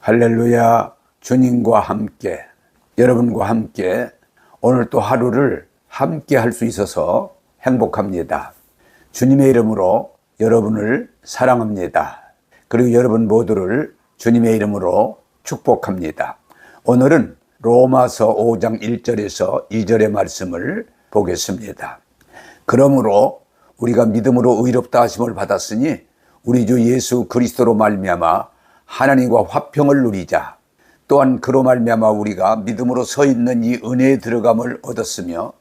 할렐루야. 주님과 함께, 여러분과 함께 오늘 또 하루를 함께 할 수 있어서 행복합니다. 주님의 이름으로 여러분을 사랑합니다. 그리고 여러분 모두를 주님의 이름으로 축복합니다. 오늘은 로마서 5장 1절에서 2절의 말씀을 보겠습니다. 그러므로 우리가 믿음으로 의롭다 하심을 받았으니 우리 주 예수 그리스도로 말미암아 하나님과 화평을 누리자. 또한 그로 말미암아 우리가 믿음으로 서 있는 이 은혜에 들어감을 얻었으며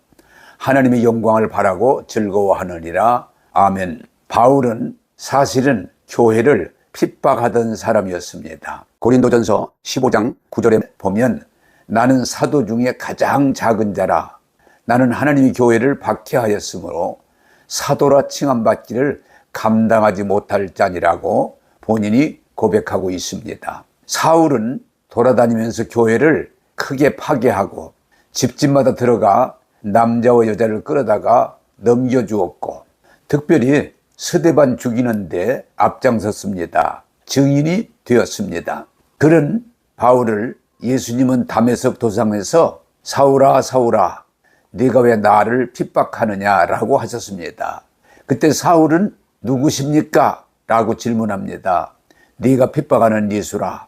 하나님의 영광을 바라고 즐거워하느니라. 아멘. 바울은 사실은 교회를 핍박하던 사람이었습니다. 고린도전서 15장 9절에 보면 나는 사도 중에 가장 작은 자라. 나는 하나님의 교회를 박해하였으므로 사도라 칭함받기를 감당하지 못할 자니라고 본인이 고백하고 있습니다. 사울은 돌아다니면서 교회를 크게 파괴하고 집집마다 들어가 남자와 여자를 끌어다가 넘겨주었고 특별히 스데반 죽이는데 앞장섰습니다. 증인이 되었습니다. 그런 바울을 예수님은 담에석 도상에서 사울아 사울아 네가 왜 나를 핍박하느냐라고 하셨습니다. 그때 사울은 누구십니까? 라고 질문합니다. 네가 핍박하는 예수라.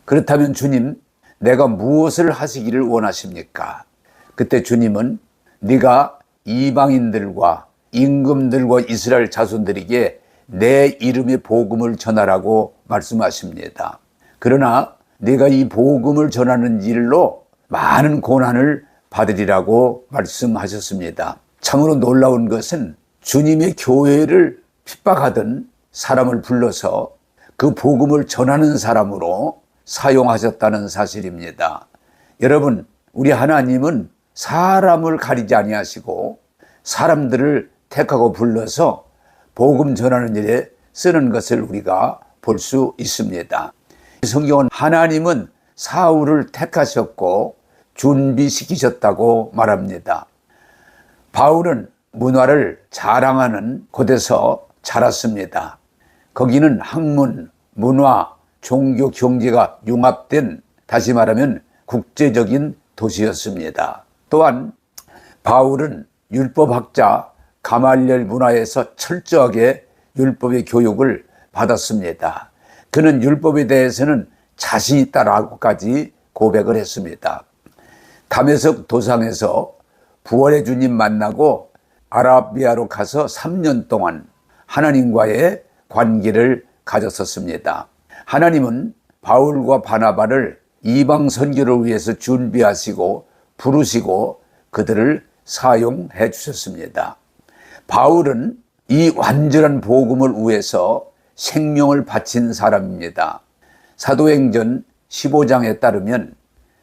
그렇다면 주님, 내가 무엇을 하시기를 원하십니까? 그때 주님은 네가 이방인들과 임금들과 이스라엘 자손들에게 내 이름의 복음을 전하라고 말씀하십니다. 그러나 네가 이 복음을 전하는 일로 많은 고난을 받으리라고 말씀하셨습니다. 참으로 놀라운 것은 주님의 교회를 핍박하던 사람을 불러서 그 복음을 전하는 사람으로 사용하셨다는 사실입니다. 여러분, 우리 하나님은 사람을 가리지 아니하시고 사람들을 택하고 불러서 복음 전하는 일에 쓰는 것을 우리가 볼 수 있습니다. 성경은 하나님은 사울을 택하셨고 준비시키셨다고 말합니다. 바울은 문화를 자랑하는 곳에서 자랐습니다. 거기는 학문, 문화, 종교, 경제가 융합된 다시 말하면 국제적인 도시였습니다. 또한 바울은 율법학자 가말리엘 문화에서 철저하게 율법의 교육을 받았습니다. 그는 율법에 대해서는 자신 있다라고까지 고백을 했습니다. 담에석 도상에서 부활의 주님 만나고 아라비아로 가서 3년 동안 하나님과의 관계를 가졌었습니다. 하나님은 바울과 바나바를 이방 선교를 위해서 준비하시고 부르시고 그들을 사용해 주셨습니다. 바울은 이 완전한 복음을 위해서 생명을 바친 사람입니다. 사도행전 15장에 따르면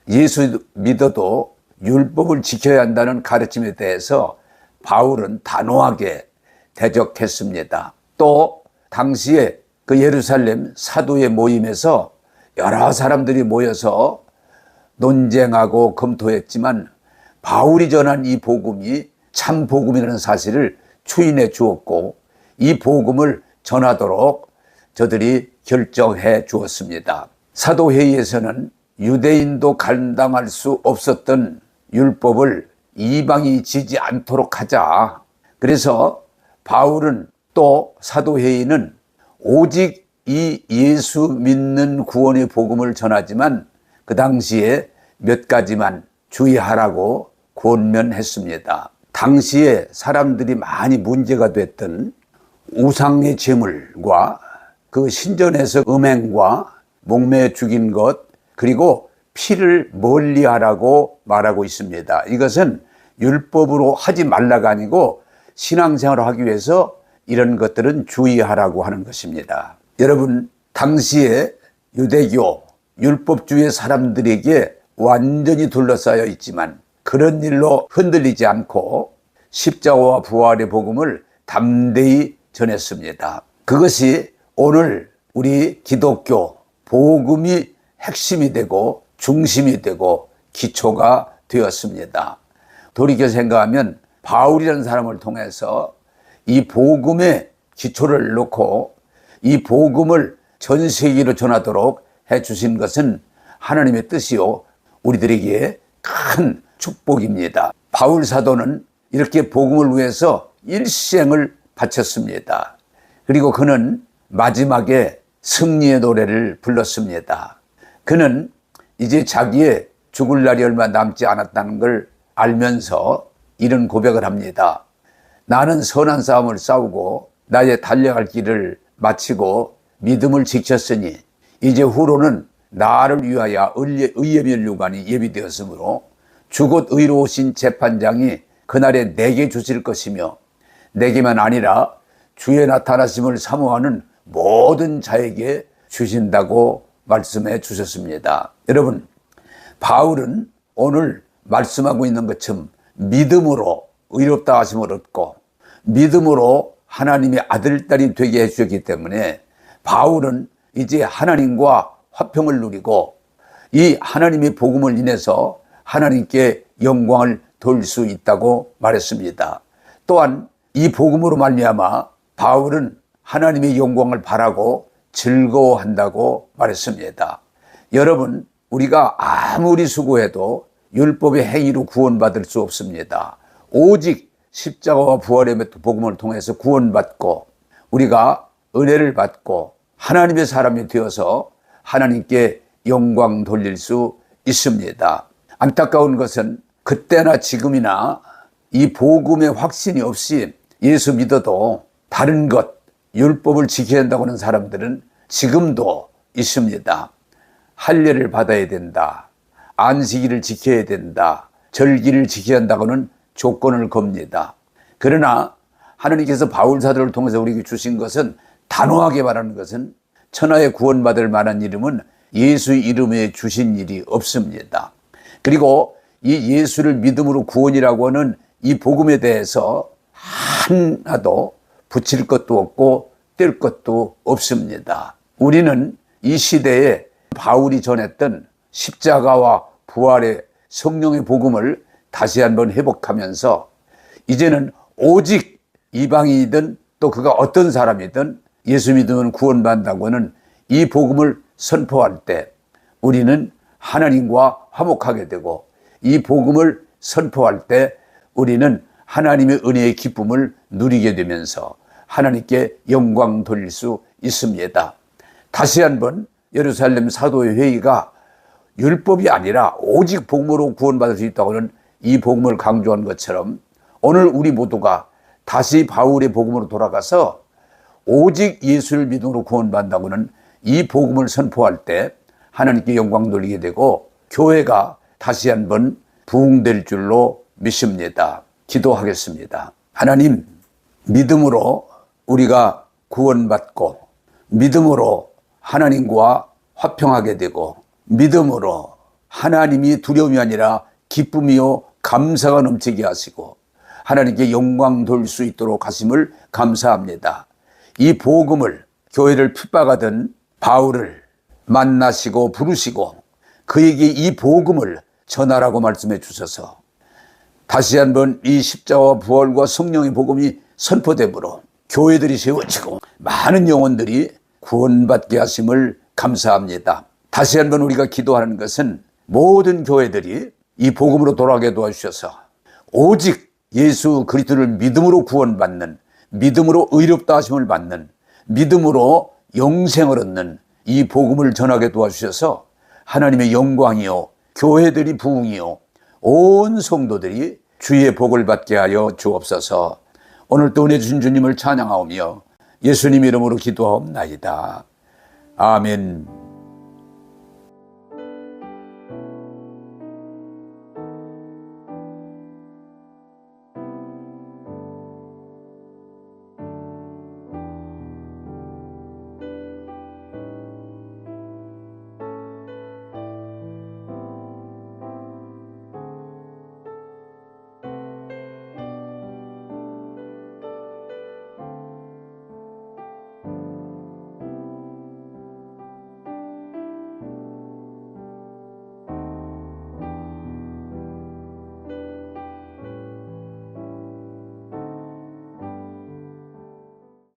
예수 믿어도 율법을 지켜야 한다는 가르침에 대해서 바울은 단호하게 대적했습니다. 또 당시에 그 예루살렘 사도의 모임에서 여러 사람들이 모여서 논쟁하고 검토했지만 바울이 전한 이 복음이 참 복음이라는 사실을 추인해 주었고 이 복음을 전하도록 저들이 결정해 주었습니다. 사도회의에서는 유대인도 감당할 수 없었던 율법을 이방이 지지 않도록 하자. 그래서 바울은 또 사도회의는 오직 이 예수 믿는 구원의 복음을 전하지만 그 당시에 몇 가지만 주의하라고 권면했습니다. 당시에 사람들이 많이 문제가 됐던 우상의 제물과 그 신전에서 음행과 목매 죽인 것 그리고 피를 멀리하라고 말하고 있습니다. 이것은 율법으로 하지 말라가 아니고 신앙생활을 하기 위해서 이런 것들은 주의하라고 하는 것입니다. 여러분, 당시에 유대교, 율법주의 사람들에게 완전히 둘러싸여 있지만 그런 일로 흔들리지 않고 십자가와 부활의 복음을 담대히 전했습니다. 그것이 오늘 우리 기독교 복음이 핵심이 되고 중심이 되고 기초가 되었습니다. 돌이켜 생각하면 바울이라는 사람을 통해서 이 복음의 기초를 놓고 이 복음을 전 세계로 전하도록 해 주신 것은 하나님의 뜻이요 우리들에게 큰 축복입니다. 바울 사도는 이렇게 복음을 위해서 일생을 바쳤습니다. 그리고 그는 마지막에 승리의 노래를 불렀습니다. 그는 이제 자기의 죽을 날이 얼마 남지 않았다는 걸 알면서 이런 고백을 합니다. 나는 선한 싸움을 싸우고 나의 달려갈 길을 마치고 믿음을 지켰으니 이제 후로는 나를 위하여 의의 면류관이 예비되었으므로 주곧 의로우신 재판장이 그날에 내게 주실 것이며 내게만 아니라 주의 나타나심을 사모하는 모든 자에게 주신다고 말씀해 주셨습니다. 여러분, 바울은 오늘 말씀하고 있는 것처럼 믿음으로 의롭다 하심을 얻고 믿음으로 하나님의 아들, 딸이 되게 해주셨기 때문에 바울은 이제 하나님과 화평을 누리고 이 하나님의 복음을 인해서 하나님께 영광을 돌릴 수 있다고 말했습니다. 또한 이 복음으로 말미암아 바울은 하나님의 영광을 바라고 즐거워한다고 말했습니다. 여러분, 우리가 아무리 수고해도 율법의 행위로 구원받을 수 없습니다. 오직 십자가와 부활의 복음을 통해서 구원받고 우리가 은혜를 받고 하나님의 사람이 되어서 하나님께 영광 돌릴 수 있습니다. 안타까운 것은 그때나 지금이나 이 복음의 확신이 없이 예수 믿어도 다른 것, 율법을 지켜야 한다고 하는 사람들은 지금도 있습니다. 할례를 받아야 된다. 안식일을 지켜야 된다. 절기를 지켜야 한다고는 조건을 겁니다. 그러나 하나님께서 바울 사도를 통해서 우리에게 주신 것은 단호하게 말하는 것은 천하에 구원받을 만한 이름은 예수 이름에 주신 일이 없습니다. 그리고 이 예수를 믿음으로 구원이라고 하는 이 복음에 대해서 하나도 붙일 것도 없고 뗄 것도 없습니다. 우리는 이 시대에 바울이 전했던 십자가와 부활의 성령의 복음을 다시 한번 회복하면서 이제는 오직 이방인이든 또 그가 어떤 사람이든 예수 믿으면 구원받는다고 하는 이 복음을 선포할 때 우리는 하나님과 화목하게 되고 이 복음을 선포할 때 우리는 하나님의 은혜의 기쁨을 누리게 되면서 하나님께 영광 돌릴 수 있습니다. 다시 한번 예루살렘 사도의 회의가 율법이 아니라 오직 복음으로 구원받을 수 있다고 하는 이 복음을 강조한 것처럼 오늘 우리 모두가 다시 바울의 복음으로 돌아가서 오직 예수를 믿음으로 구원받는다고는 이 복음을 선포할 때 하나님께 영광 돌리게 되고 교회가 다시 한번 부흥될 줄로 믿습니다. 기도하겠습니다. 하나님, 믿음으로 우리가 구원받고 믿음으로 하나님과 화평하게 되고 믿음으로 하나님이 두려움이 아니라 기쁨이요 감사가 넘치게 하시고 하나님께 영광 돌릴 수 있도록 하심을 감사합니다. 이 복음을 교회를 핍박하던 바울을 만나시고 부르시고 그에게 이 복음을 전하라고 말씀해 주셔서 다시 한번 이 십자가와 부활과 성령의 복음이 선포되므로 교회들이 세워지고 많은 영혼들이 구원받게 하심을 감사합니다. 다시 한번 우리가 기도하는 것은 모든 교회들이 이 복음으로 돌아가게 도와주셔서 오직 예수 그리스도를 믿음으로 구원받는, 믿음으로 의롭다 하심을 받는, 믿음으로 영생을 얻는 이 복음을 전하게 도와주셔서 하나님의 영광이요 교회들이 부흥이요 온 성도들이 주의 복을 받게 하여 주옵소서. 오늘도 은혜 주신 주님을 찬양하오며 예수님 이름으로 기도하옵나이다. 아멘.